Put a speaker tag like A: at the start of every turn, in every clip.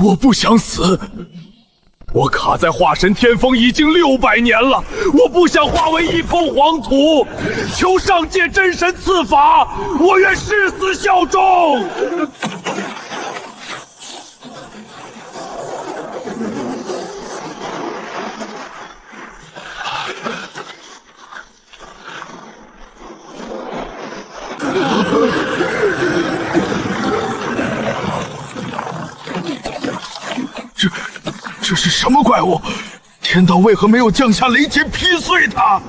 A: 我不想死。我卡在化神天峰已经600年了，我不想化为一抔黄土。求上界真神赐法，我愿誓死效忠。这是什么怪物？天道为何没有降下雷劫劈碎它？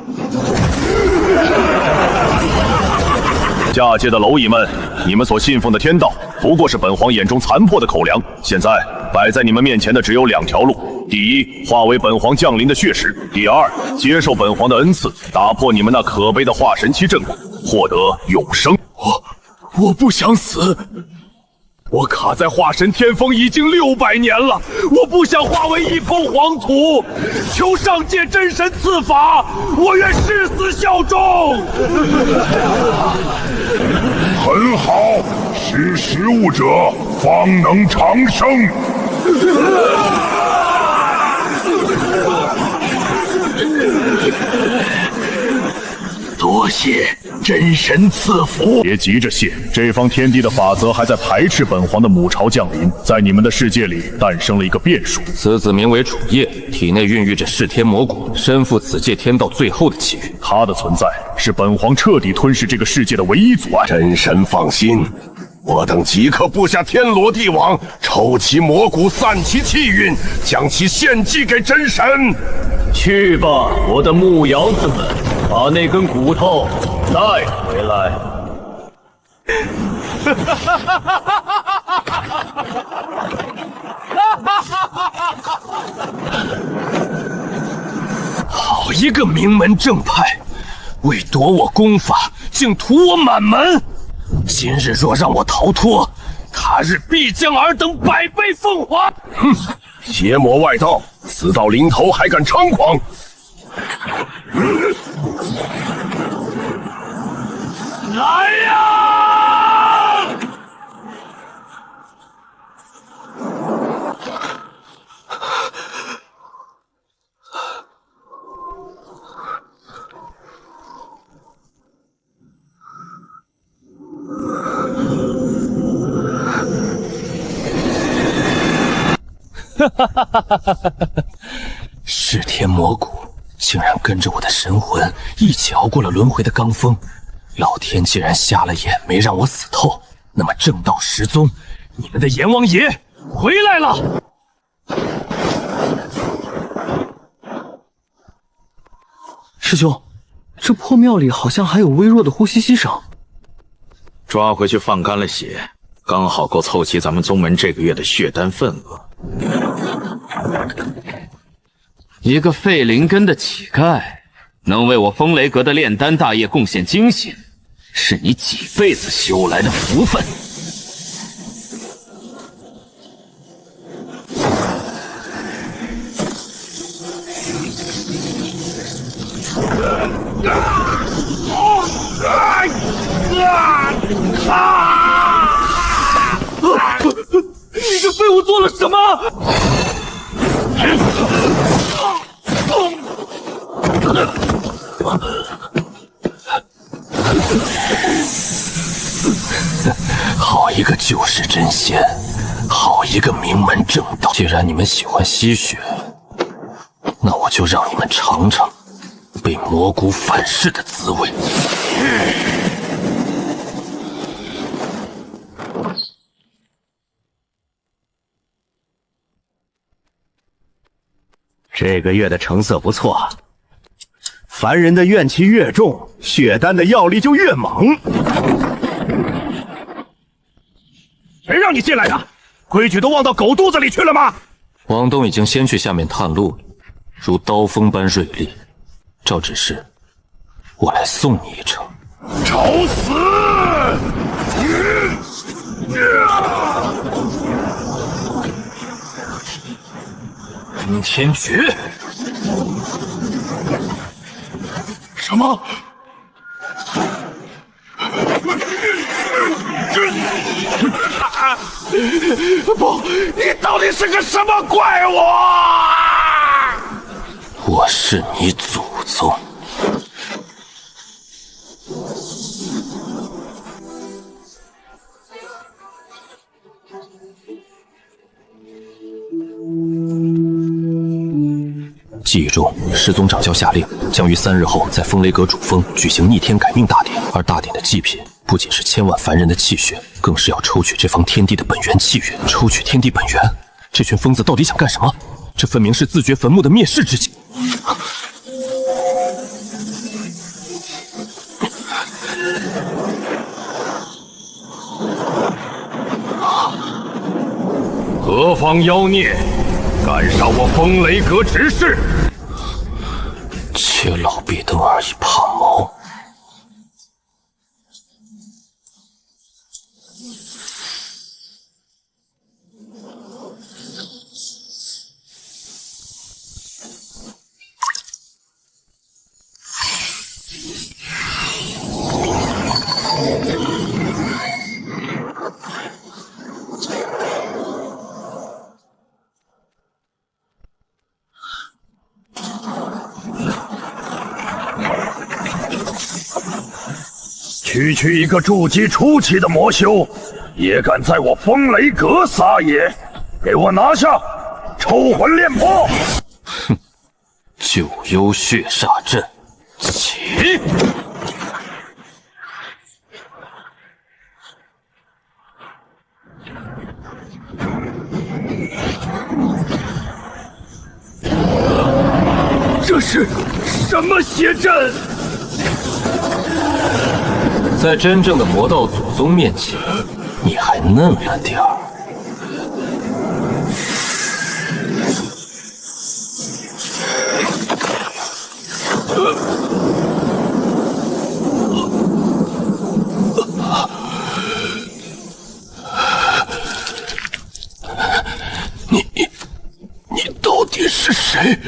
B: 下界的蝼蚁们，你们所信奉的天道，不过是本皇眼中残破的口粮。现在摆在你们面前的只有2条路：第一，化为本皇降临的血石；第二，接受本皇的恩赐，打破你们那可悲的化神期阵骨，获得永生。
A: 我不想死。我卡在化神天峰已经600年了，我不想化为一抔黄土。求上界真神赐法，我愿誓死效忠。
C: 很好，识时务者方能长生。
A: 多谢真神赐福。
B: 别急着谢，这方天地的法则还在排斥本皇的母巢降临，在你们的世界里诞生了一个变数。
D: 此子名为楚夜，体内孕育着噬天魔骨，身负此界天道最后的契约。
B: 他的存在是本皇彻底吞噬这个世界的唯一阻碍。
C: 真神放心，我等即刻布下天罗地网，抽其魔骨，散其气运，将其献祭给真神。
E: 去吧，我的木瑶子们，把那根骨头带回来。
A: 好一个名门正派，为夺我功法，竟屠我满门。今日若让我逃脱，他日必将尔等百倍奉还。
C: 哼，邪魔外道，死到临头还敢猖狂！
A: 来呀！噬天魔骨竟然跟着我的神魂一起熬过了轮回的罡风，老天既然瞎了眼，没让我死透，那么正道十宗，你们的阎王爷回来了！
F: 师兄，这破庙里好像还有微弱的呼吸声。
G: 抓回去放干了血，刚好够凑齐咱们宗门这个月的血丹份额。
D: 一个废灵根的乞丐，能为我风雷阁的炼丹大业贡献精血，是你几辈子修来的福分。
A: 你这废物做了什么？好一个救世真仙，好一个名门正道！既然你们喜欢吸血，那我就让你们尝尝被魔骨反噬的滋味。
H: 这个月的成色不错，凡人的怨气越重，血丹的药力就越猛。
C: 谁让你进来的？规矩都忘到狗肚子里去了吗？
D: 王东已经先去下面探路了，如刀锋般锐利。照指示，我来送你一程。
C: 找死！
A: 阴天诀？什么？
C: 不，你到底是个什么怪物？
H: 我是你祖宗。记忆中，师宗掌教下令，将于3日后在风雷阁主峰举行逆天改命大典。而大典的祭品不仅是千万凡人的气血，更是要抽取这方天地的本源气运。抽取天地本源，这群疯子到底想干什么？这分明是自掘坟墓的灭世之计。
C: 何方妖孽，敢杀我风雷阁执事？
H: 切老壁灯而已，怕毛！
C: 区一个筑基初期的魔修，也敢在我风雷阁撒野？给我拿下，抽魂炼魄！
H: 哼，九幽血煞阵，起！
A: 这是什么邪阵？
H: 在真正的魔道祖宗面前，你还嫩了点儿。你到底是谁？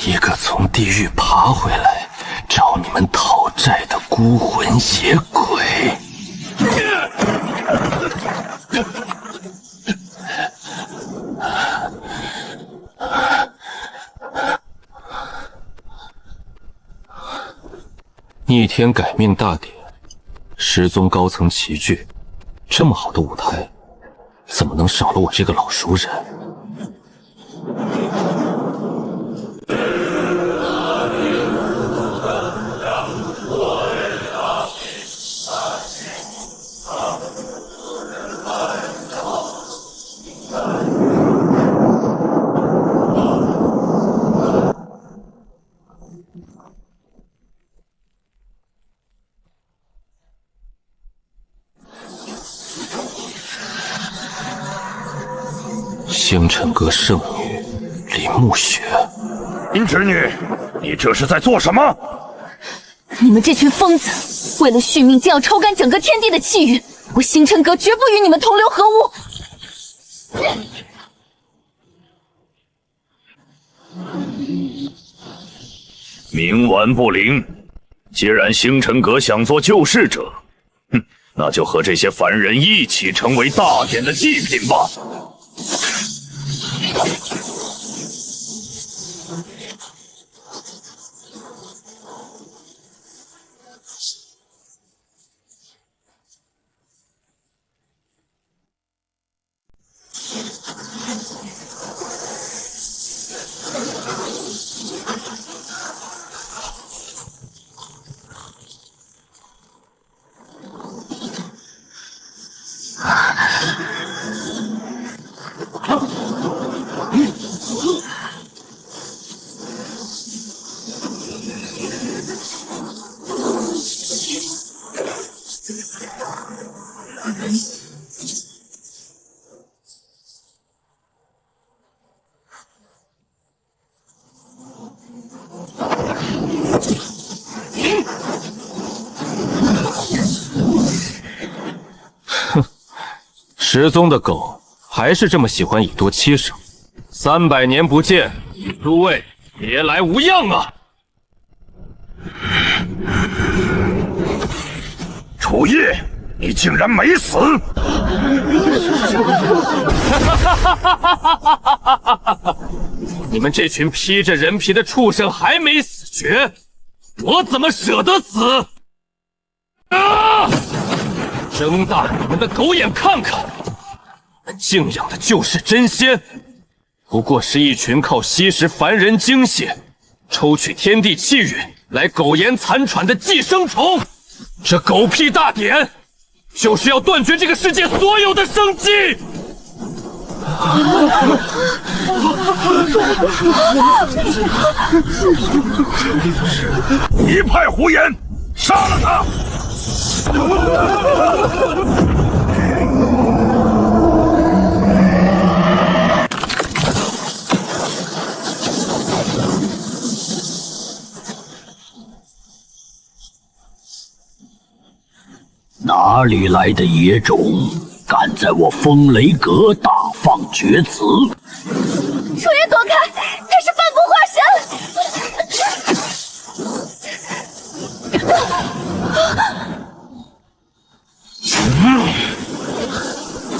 H: 一个从地狱爬回来找你们讨债的孤魂野鬼。逆天改命大典，师宗高层齐聚，这么好的舞台，怎么能少了我这个老熟人？星辰阁圣女李暮雪，
C: 林侄女，你这是在做什么？
I: 你们这群疯子，为了续命，竟要抽干整个天地的气运！我星辰阁绝不与你们同流合污！
B: 冥顽不灵，既然星辰阁想做救世者，哼，那就和这些凡人一起成为大典的祭品吧。
H: 师宗的狗还是这么喜欢以多欺少。300年不见，诸位别来无恙啊！
C: 楚夜，你竟然没死！
A: 你们这群披着人皮的畜生还没死绝，我怎么舍得死？啊！睁大你们的狗眼看看，你们敬仰的就是真仙，不过是一群靠吸食凡人精血、抽取天地气运来苟延残喘的寄生虫。这狗屁大典，就是要断绝这个世界所有的生机！
C: 一派胡言，杀了他！
E: 哪里来的野种，敢在我风雷阁大放厥词？
I: 楚爷躲开，他是半步化神！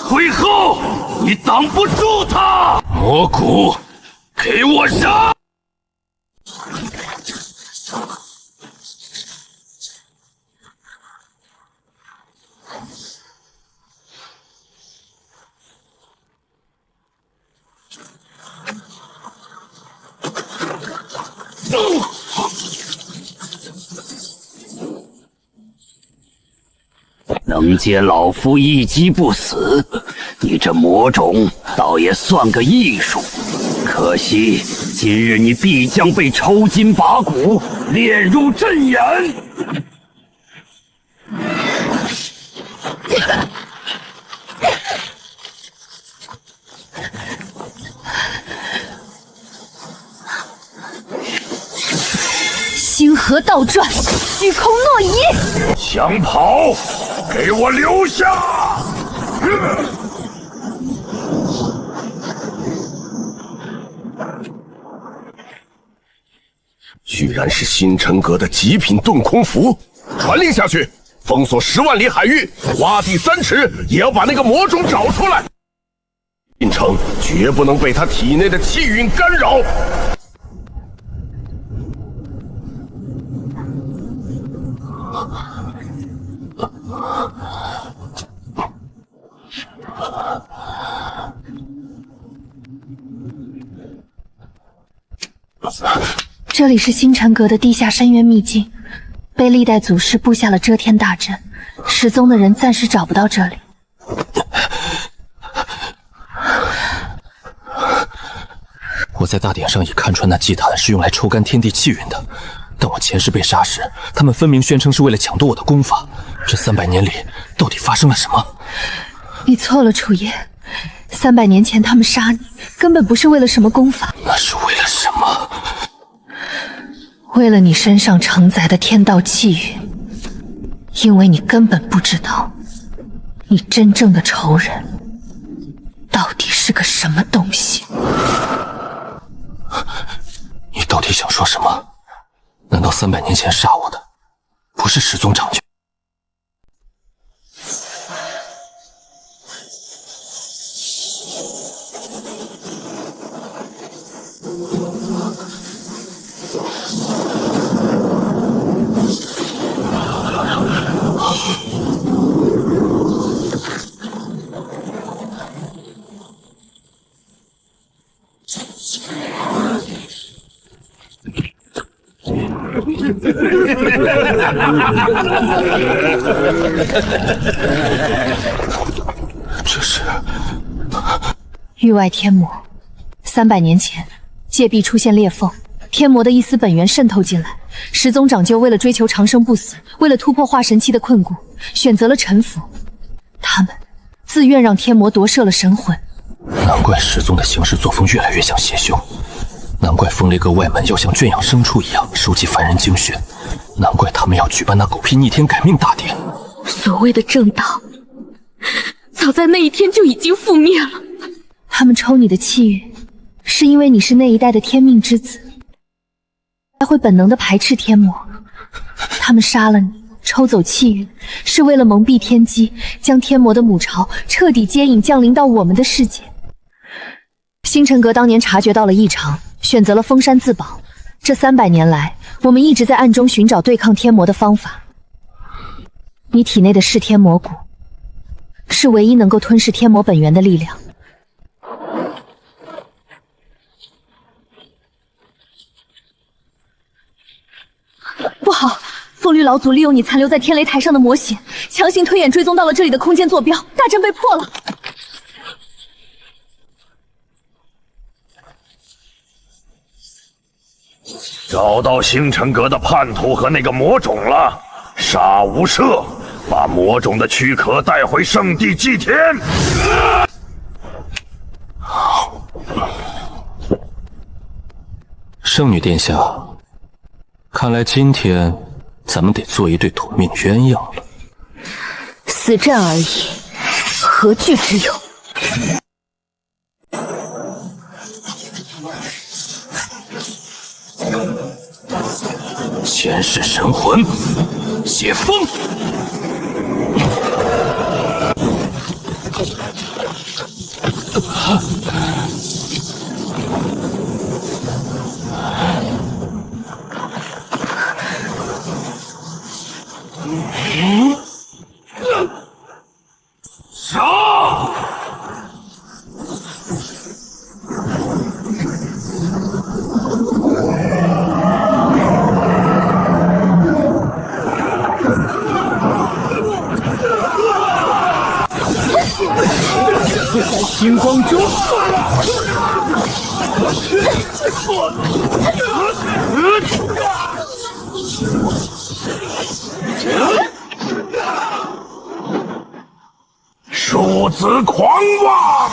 A: 退后，你挡不住他！
C: 蘑菇，
A: 给我杀！
E: 能接老夫一击不死，你这魔种倒也算个艺术。可惜今日你必将被抽筋拔骨，炼入阵眼。
I: 星河倒转，虚空诺遗。
C: 想跑，给我留下！居然是星辰阁的极品遁空符，传令下去，封锁10万里海域，挖地3尺，也要把那个魔种找出来。进城绝不能被他体内的气运干扰。
I: 这里是星辰阁的地下深渊秘境，被历代祖师布下了遮天大阵，失踪的人暂时找不到这里。
H: 我在大典上已看穿那祭坛是用来抽干天地气运的，但我前世被杀时，他们分明宣称是为了抢夺我的功法。这300年里，到底发生了什么？
I: 你错了，楚爷。300年前他们杀你，根本不是为了什么功法，
H: 那是为了什么？
I: 为了你身上承载的天道气运。因为你根本不知道，你真正的仇人到底是个什么东西。
H: 你到底想说什么？难道300年前杀我的不是始宗长就？这是
I: 域外天魔。300年前，界壁出现裂缝，天魔的一丝本源渗透进来。始宗长就为了追求长生不死，为了突破化神期的困蛊，选择了臣服。他们自愿让天魔夺摄了神魂。
H: 难怪始宗的行事作风越来越像邪修，难怪风雷阁外门要像圈养牲畜一样收集凡人精血，难怪他们要举办那狗屁逆天改命大典。
I: 所谓的正道，早在那一天就已经覆灭了。他们抽你的气运，是因为你是那一代的天命之子，才会本能的排斥天魔。他们杀了你，抽走气运，是为了蒙蔽天机，将天魔的母巢彻底接引降临到我们的世界。星辰阁当年察觉到了异常，选择了封山自保。这300年来，我们一直在暗中寻找对抗天魔的方法。你体内的噬天魔骨，是唯一能够吞噬天魔本源的力量。不好！风驴老祖利用你残留在天雷台上的魔血，强行推演追踪到了这里的空间坐标，大阵被破了。
C: 找到星辰阁的叛徒和那个魔种了，杀无赦，把魔种的躯壳带回圣地祭天。
H: 圣女殿下，看来今天咱们得做一对夺命鸳鸯了。
I: 死战而已，何惧之有？
H: 前世神魂，解封。
C: 杀！
A: 星光中，
C: 庶子狂妄！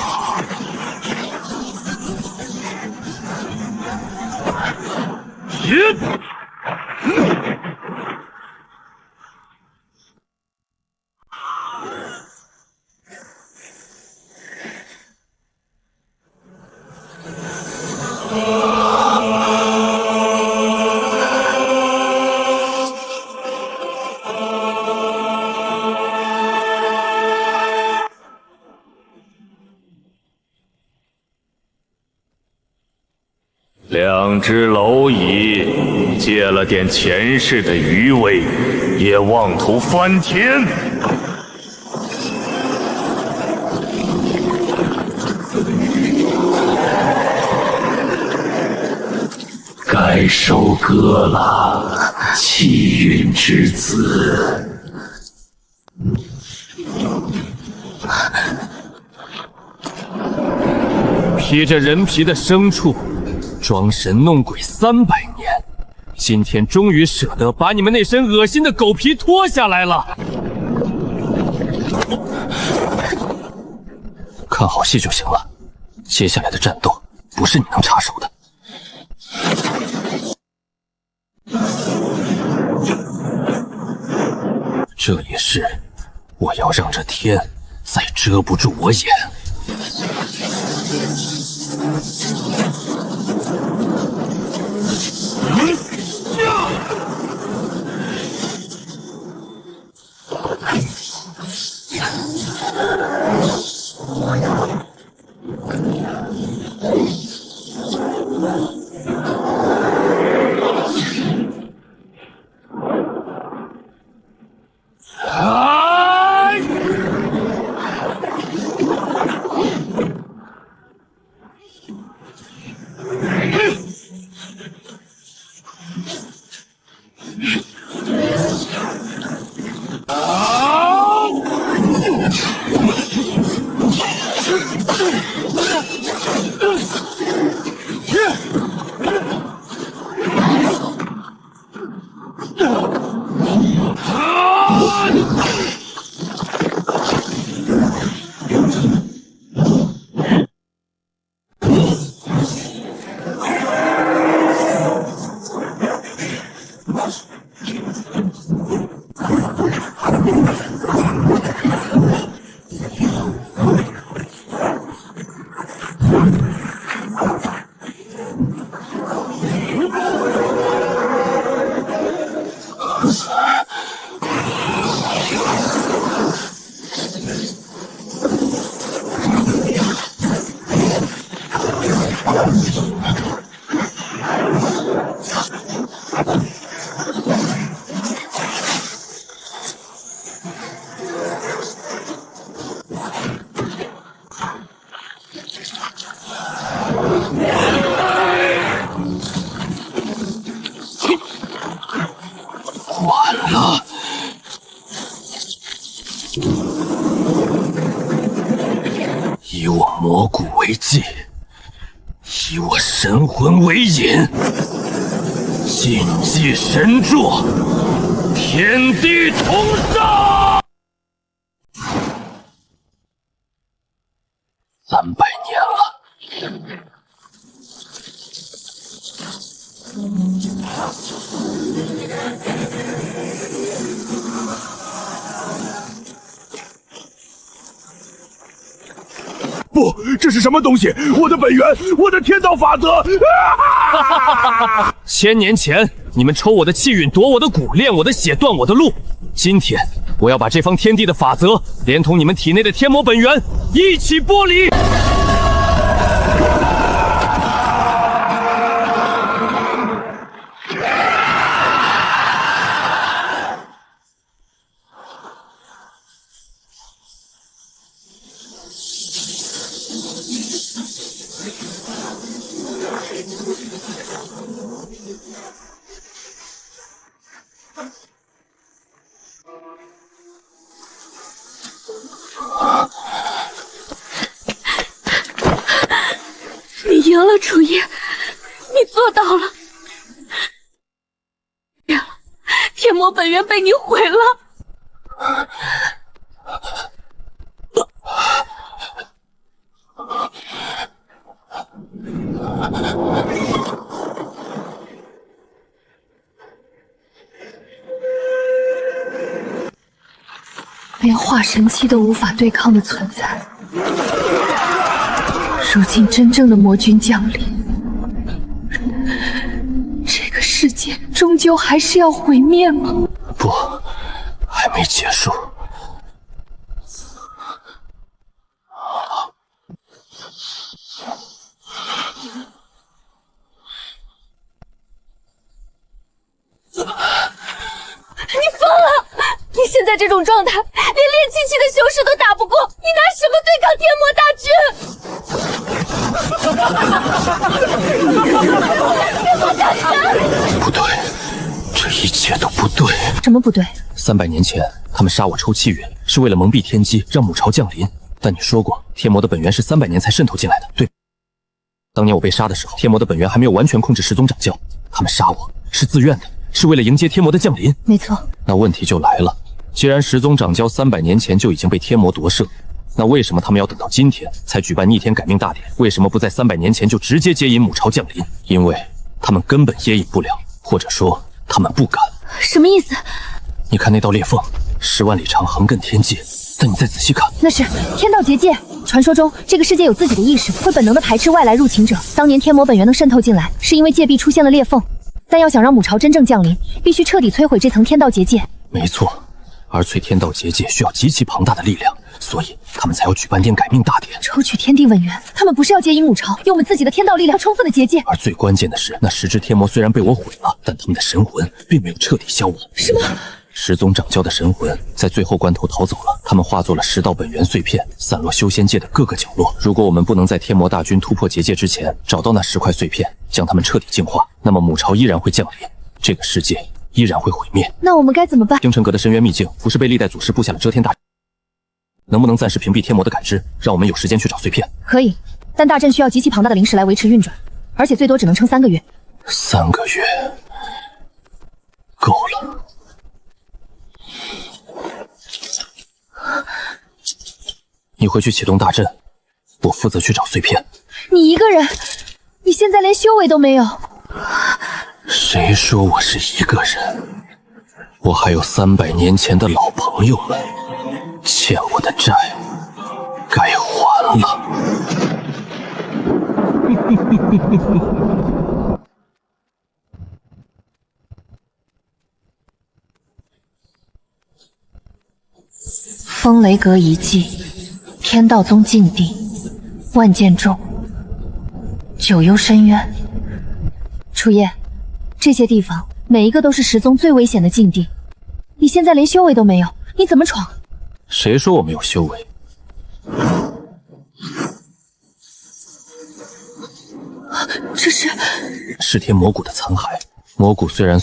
A: 两只蝼蚁借了点前世的余威，也妄图翻天。
C: 该收割了，气运之子。
H: 披着人皮的牲畜，装神弄鬼300年，今天终于舍得把你们那身恶心的狗皮脱下来了。看好戏就行了，接下来的战斗不是你能插手的。这也是我要让这天再遮不住我眼。完了！以我魔骨为祭，以我神魂为引，禁忌神作，天地同上。300年了。
A: 不，这是什么东西？我的本源，我的天道法则！1000
H: 年前，你们抽我的气运，夺我的骨，炼我的血，断我的路。今天，我要把这方天地的法则，连同你们体内的天魔本源一起剥离。
I: 你赢了，楚叶，你做到了。天魔本源被你毁了。连化神期都无法对抗的存在，如今真正的魔君降临，这个世界终究还是要毁灭吗？
H: 不，还没结束。
I: 你疯了！你现在这种状态，连练气期的修士都打不过，你拿什么对抗天魔大军？
H: 不对，这一切都不对。
I: 什么不对
H: ？300年前，他们杀我抽气运，是为了蒙蔽天机，让母朝降临。但你说过，天魔的本源是300年才渗透进来的，对？当年我被杀的时候，天魔的本源还没有完全控制十宗掌教，他们杀我是自愿的，是为了迎接天魔的降临。
I: 没错。
H: 那问题就来了，既然十宗掌教300年前就已经被天魔夺舍，那为什么他们要等到今天才举办逆天改命大典？为什么不在300年前就直接接引母朝降临？因为他们根本接引不了，或者说他们不敢。
I: 什么意思？
H: 你看那道裂缝，10万里长，横亘天际。但你再仔细看，
I: 那是天道结界。传说中，这个世界有自己的意识，会本能的排斥外来入侵者。当年天魔本源能渗透进来，是因为界壁出现了裂缝。但要想让母朝真正降临，必须彻底摧毁这层天道结界。
H: 没错，而摧天道结界需要极其庞大的力量，所以他们才要举办改命大典，
I: 抽取天地本源。他们不是要接引母朝，用我们自己的天道力量充分的结界。
H: 而最关键的是，那10只天魔虽然被我毁了，但他们的神魂并没有彻底消亡。
I: 什么
H: ？10宗掌教的神魂在最后关头逃走了，他们化作了10道本源碎片，散落修仙界的各个角落。如果我们不能在天魔大军突破结界之前找到那10块碎片，将它们彻底净化，那么母朝依然会降临，这个世界依然会毁灭。
I: 那我们该怎么办？
H: 星辰阁的深渊秘境不是被历代祖师布下了遮天大阵，能不能暂时屏蔽天魔的感知，让我们有时间去找碎片？
I: 可以，但大阵需要极其庞大的灵石来维持运转，而且最多只能撑3个月。
H: 3个月够了。你回去启动大阵，我负责去找碎片。
I: 你一个人？你现在连修为都没有。
H: 谁说我是一个人？我还有300年前的老朋友们，欠我的债该还了。
I: 风雷阁遗迹，天道宗禁地，万剑众，九幽深渊。楚夜，这些地方每一个都是十宗最危险的禁地，你现在连修为都没有，你怎么闯？
H: 谁说我没有修为？
I: 这是
H: 噬天魔骨的残骸。魔骨虽然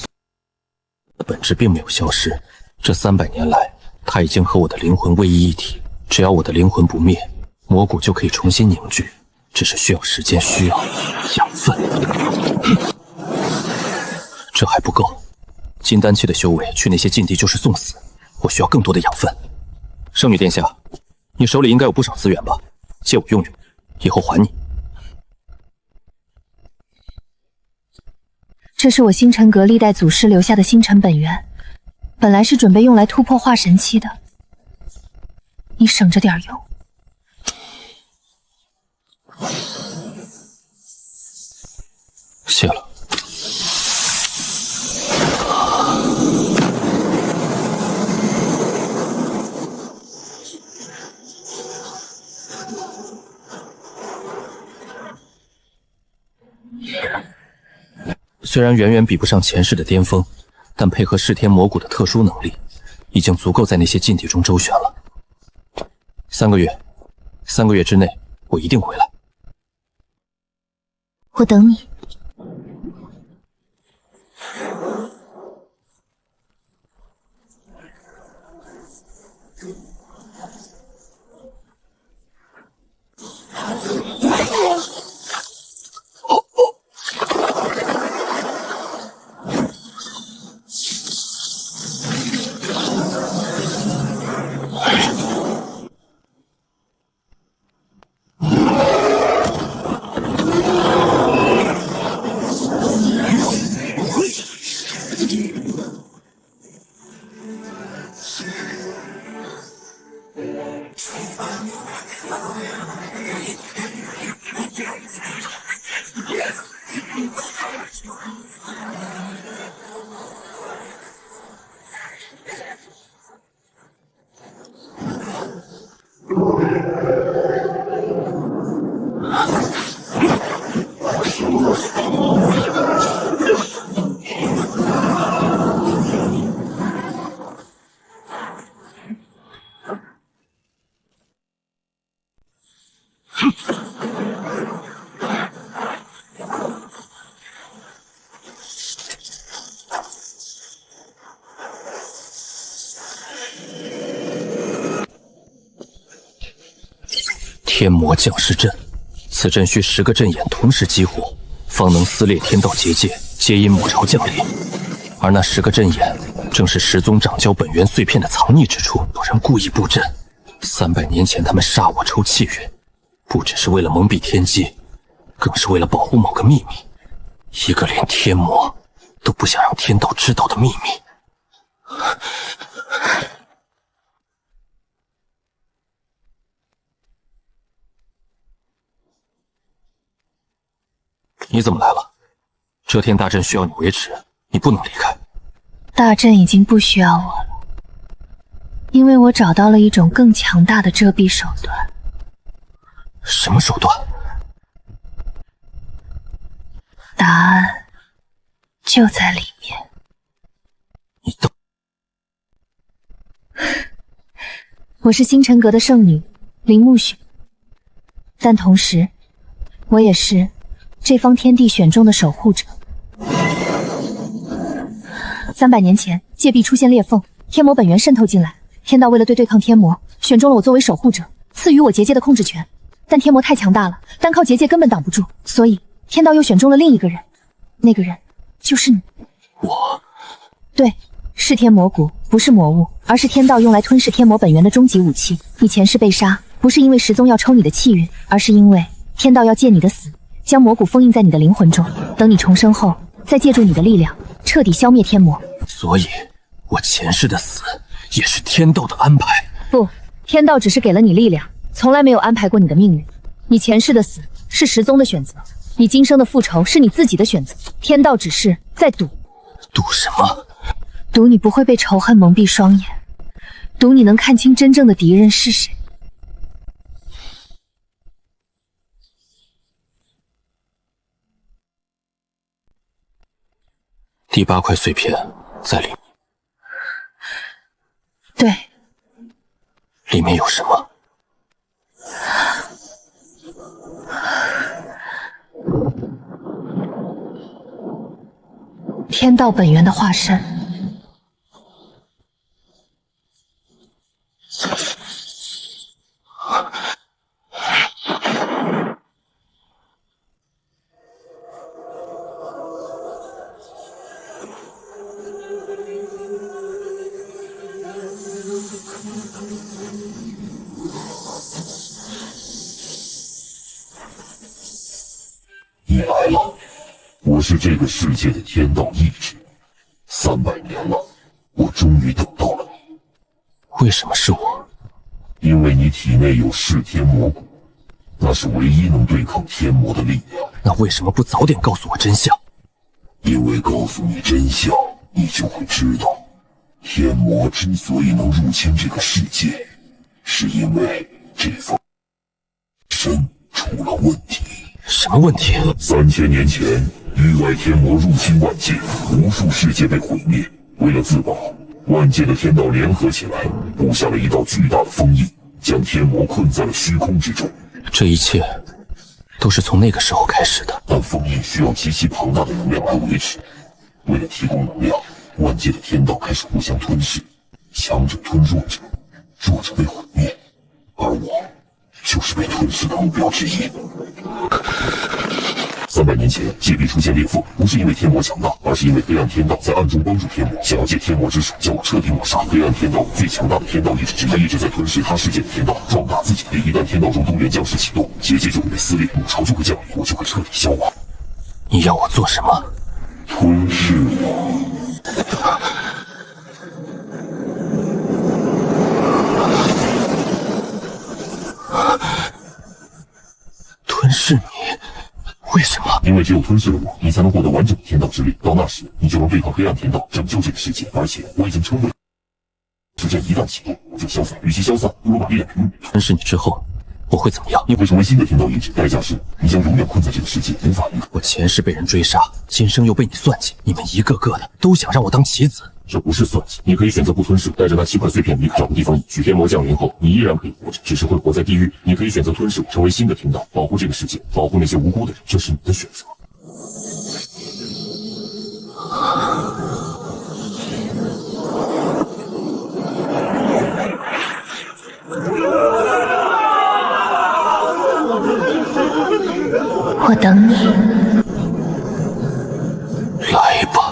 H: 本质并没有消失，这300年来，它已经和我的灵魂为一一体。只要我的灵魂不灭，魔骨就可以重新凝聚，只是需要时间，需要养分。这还不够，金丹期的修为去那些禁地就是送死，我需要更多的养分。圣女殿下，你手里应该有不少资源吧？借我用用，以后还你。
I: 这是我星辰阁历代祖师留下的星辰本源，本来是准备用来突破化神期的，你省着点用。
H: 谢了。虽然远远比不上前世的巅峰，但配合噬天魔骨的特殊能力，已经足够在那些禁地中周旋了。3个月，3个月之内，我一定回来。
I: 我等你。
H: 天魔降世阵，此阵需10个阵眼同时激活，方能撕裂天道结界，接引母潮降临。而那10个阵眼，正是十宗掌教本源碎片的藏匿之处。有人故意布阵，300年前他们杀我抽气运，不只是为了蒙蔽天机，更是为了保护某个秘密，一个连天魔都不想让天道知道的秘密。你怎么来了？遮天大阵需要你维持，你不能离开。
I: 大阵已经不需要我了，因为我找到了一种更强大的遮蔽手段。
H: 什么手段？
I: 答案就在里面。
H: 你等……
I: 我是星辰阁的圣女林暮雪，但同时，我也是这方天地选中的守护者。300年前，界壁出现裂缝，天魔本源渗透进来。天道为了对抗天魔，选中了我作为守护者，赐予我结界的控制权。但天魔太强大了，单靠结界根本挡不住，所以天道又选中了另一个人。那个人就是你。
H: 我？
I: 对，噬天魔骨不是魔物，而是天道用来吞噬天魔本源的终极武器。你前世被杀，不是因为十宗要抽你的气运，而是因为天道要借你的死，将魔骨封印在你的灵魂中，等你重生后，再借助你的力量，彻底消灭天魔。
H: 所以，我前世的死也是天道的安排。
I: 不，天道只是给了你力量，从来没有安排过你的命运。你前世的死是十宗的选择，你今生的复仇是你自己的选择。天道只是在赌。
H: 赌什么？
I: 赌你不会被仇恨蒙蔽双眼，赌你能看清真正的敌人是谁。
H: 第8块碎片在里面。
I: 对，
H: 里面有什么？
I: 天道本源的化身。
J: 你来了，我是这个世界的天道意志。300年了，我终于等到了你。
H: 为什么是我？
J: 因为你体内有噬天魔骨，那是唯一能对抗天魔的力量。
H: 那为什么不早点告诉我真相？
J: 因为告诉你真相，你就会知道，天魔之所以能入侵这个世界，是因为这方身出了问题。
H: 什么问题
J: ？3000年前，域外天魔入侵万界，无数世界被毁灭。为了自保，万界的天道联合起来，布下了一道巨大的封印，将天魔困在了虚空之中。
H: 这一切都是从那个时候开始的。
J: 但封印需要极其庞大的能量来维持。为了提供能量，万界的天道开始互相吞噬，强者吞弱者，弱者被毁灭，而我就是被吞噬的目标之一。300年前，界壁出现裂缝，不是因为天魔强大，而是因为黑暗天道在暗中帮助天魔，想要借天魔之手将我彻底抹杀。黑暗天道最强大的天道意志，它一直在吞噬他世界的天道，壮大自己的力。一旦天道中东元降世启动，结界就会被撕裂，母潮就会降临，我就会彻底消亡。
H: 你要我做什么？
J: 吞噬我。
H: 吞噬你？为什么？
J: 因为只有吞噬了我，你才能获得完整的天道之力。到那时，你就能对抗黑暗天道，拯救这个世界。而且我已经称为之阵一旦启动，我就消散。与其消散，不如把力量平。
H: 吞噬你之后，我会怎么样？
J: 你会成为新的天道意志，代价是你将永远困在这个世界，无法离开。
H: 我前世被人追杀，今生又被你算计，你们一个个的都想让我当棋子。
J: 这不是算计，你可以选择不吞噬，带着那7块碎片离开，找个地方隐居。天魔降临后，你依然可以活着，只是会活在地狱。你可以选择吞噬，成为新的天道，保护这个世界，保护那些无辜的人，这是你的选择。
I: 我等你。
H: 来吧。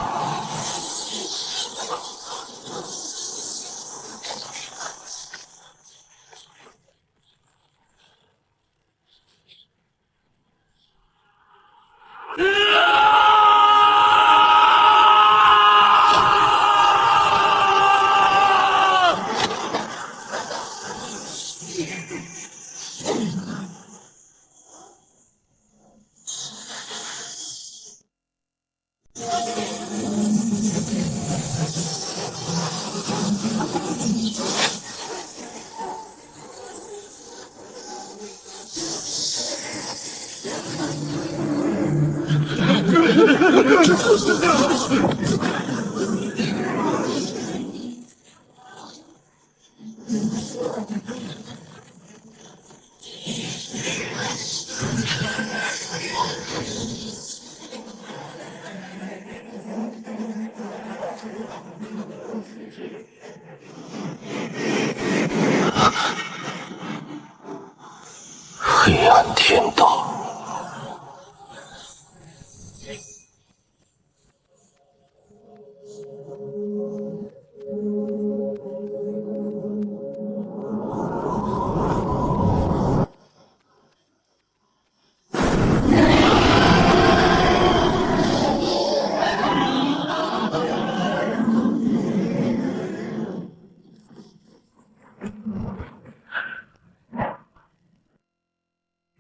H: 黑暗天道。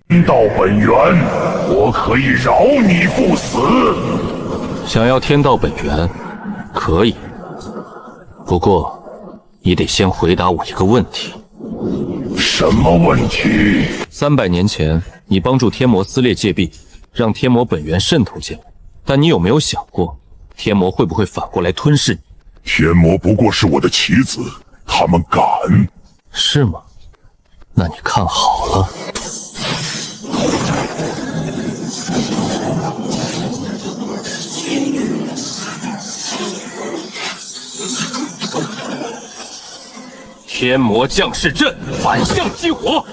J: 天道本源，我可以饶你不死。
H: 想要天道本源，可以，不过你得先回答我一个问题。
J: 什么问题
H: ？300年前，你帮助天魔撕裂界壁，让天魔本源渗透进来，但你有没有想过，天魔会不会反过来吞噬你？
J: 天魔不过是我的棋子，他们敢？
H: 是吗？那你看好了。天魔降世阵，反向激活。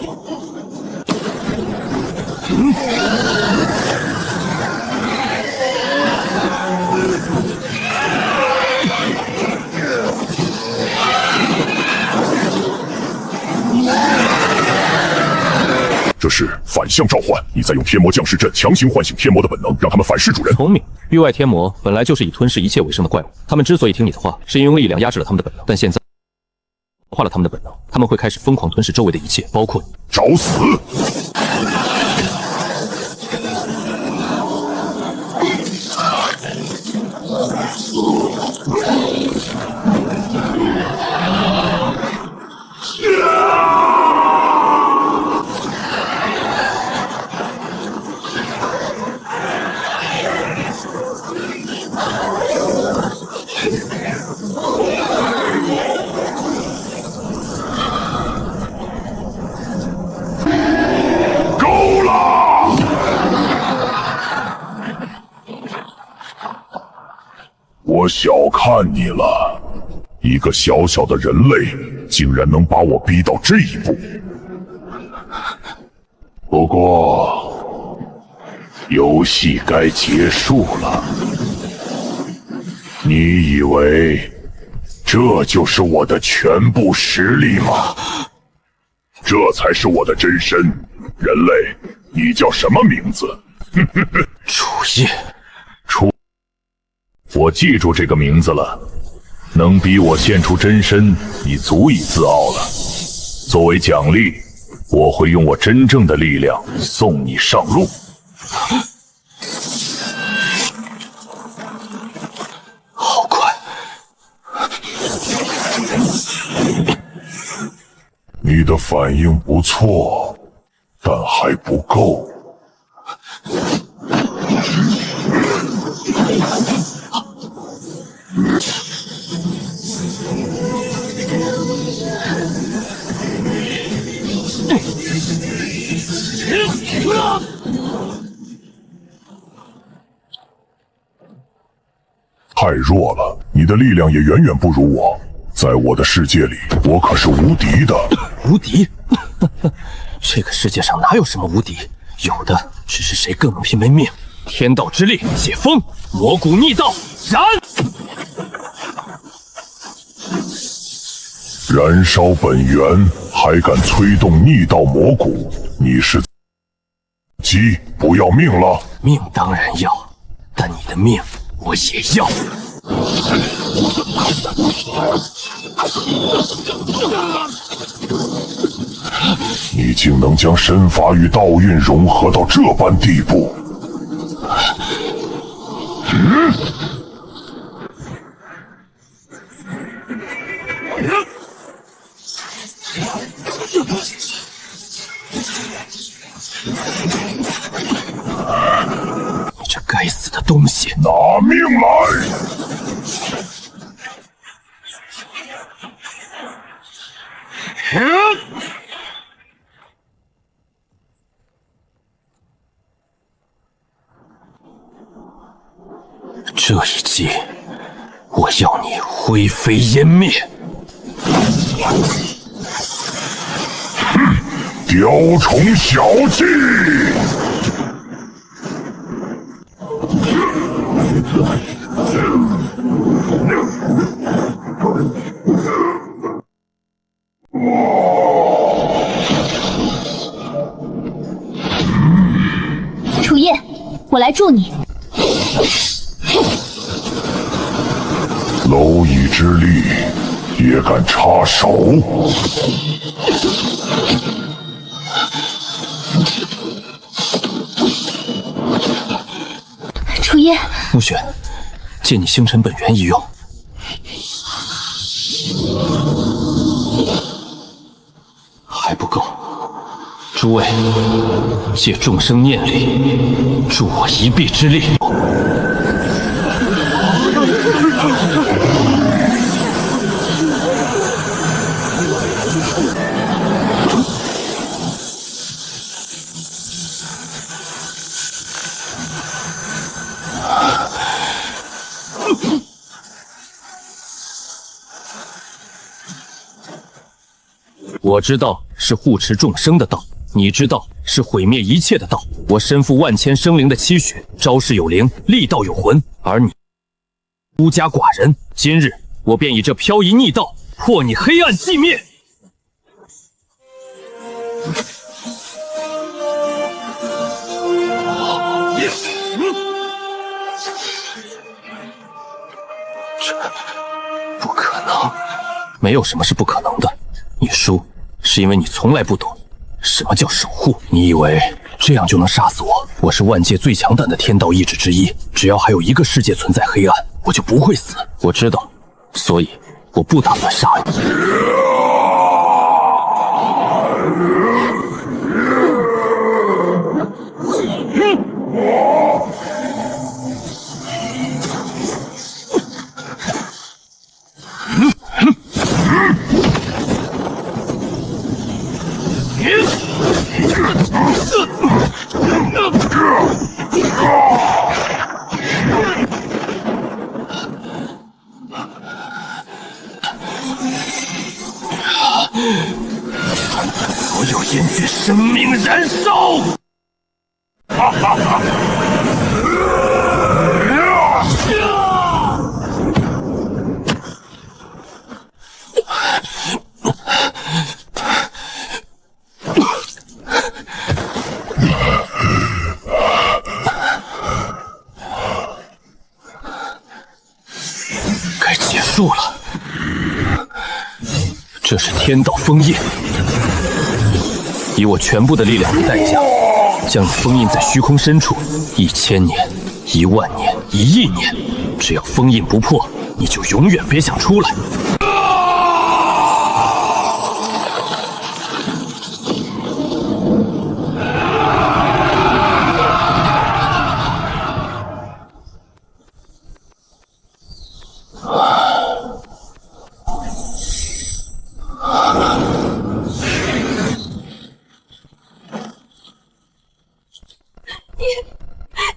J: 这是反向召唤，你在用天魔降世阵强行唤醒天魔的本能，让他们反噬主人。
H: 聪明，域外天魔本来就是以吞噬一切为生的怪物，他们之所以听你的话，是因为用力量压制了他们的本能，但现在化了他们的本能，他们会开始疯狂吞噬周围的一切，包括你。
J: 找死！
C: 够了！
J: 我小看你了，一个小小的人类，竟然能把我逼到这一步。不过，游戏该结束了。你以为这就是我的全部实力吗？这才是我的真身。人类，你叫什么名字？
H: 楚夜。
B: 我记住这个名字了。能逼我现出真身，你足以自傲了。作为奖励，我会用我真正的力量送你上路。
H: 好快！
J: 你的反应不错，但还不够。太弱了，你的力量也远远不如我。在我的世界里，我可是无敌的。
H: 无敌？这个世界上哪有什么无敌？有的只是谁更能拼没命。天道之力，解封，魔骨逆道，燃！
J: 燃烧本源，还敢催动逆道魔骨？你是鸡不要命了？
H: 命当然要，但你的命我也要。
J: 你竟能将身法与道运融合到这般地步！
H: 你这该死的东西！
J: 拿命来！
H: 这一击，我要你灰飞烟灭！
J: 雕虫小技！
I: 楚夜，我来助你。
J: 蝼蚁之力也敢插手？
I: 楚夜，
H: 暮雪，借你星辰本源一用。还不够，诸位，借众生念力，助我一臂之力。我知道是护持众生的道，你知道是毁灭一切的道。我身负万千生灵的期许，招式有灵，力道有魂，而你孤家寡人。今日我便以这漂移逆道破你黑暗寂灭。不可能，没有什么是不可能的。你输，是因为你从来不懂什么叫守护。你以为这样就能杀死我？我是万界最强大的天道意志之一，只要还有一个世界存在黑暗，我就不会死。我知道，所以我不打算杀你。所有烟血生命燃烧！哈哈哈！该结束了。这是天道封印，以我全部的力量为代价，将你封印在虚空深处1000年、10000年、1亿年。只要封印不破，你就永远别想出来。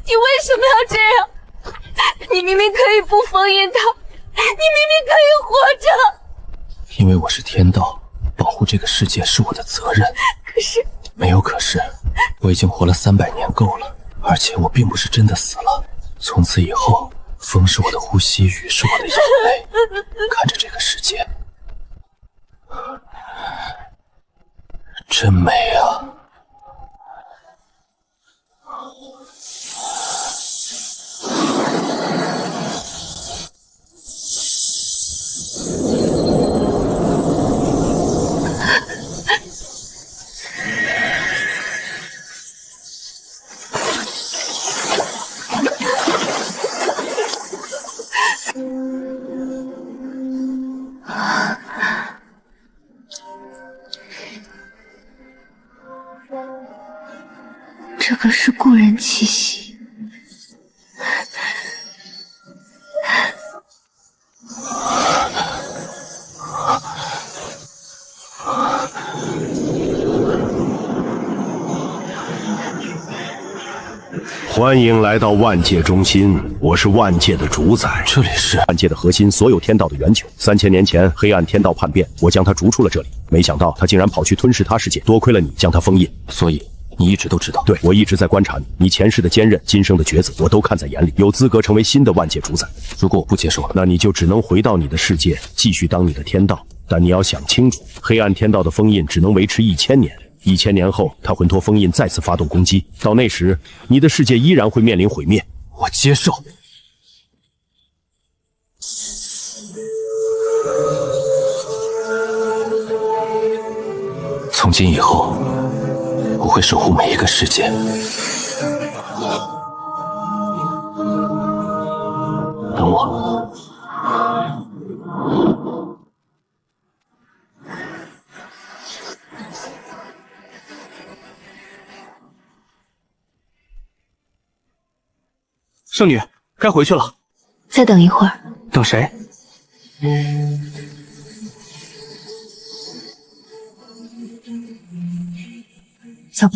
I: 你为什么要这样？你明明可以不封印他，你明明可以活着。
H: 因为我是天道，保护这个世界是我的责任。
I: 可是
H: 没有可是，我已经活了300年够了，而且我并不是真的死了。从此以后，风是我的呼吸，雨是我的眼泪。看着这个世界，真美啊！
I: 这个是故人气息。
C: 欢迎来到万界中心，我是万界的主宰。
H: 这里是
C: 万界的核心，所有天道的源泉。3000年前，黑暗天道叛变，我将他逐出了这里。没想到他竟然跑去吞噬他世界，多亏了你将他封印。
H: 所以你一直都知道？
C: 对，我一直在观察你，你前世的坚韧，今生的抉择，我都看在眼里，有资格成为新的万界主宰。
H: 如果我不接受了，
C: 那你就只能回到你的世界，继续当你的天道。但你要想清楚，黑暗天道的封印只能维持1000年。1000年后，他魂脱封印再次发动攻击，到那时，你的世界依然会面临毁灭。
H: 我接受。从今以后，我会守护每一个世界。等我。
F: 圣女，该回去了。
I: 再等一会儿，
F: 等谁？
I: 走吧。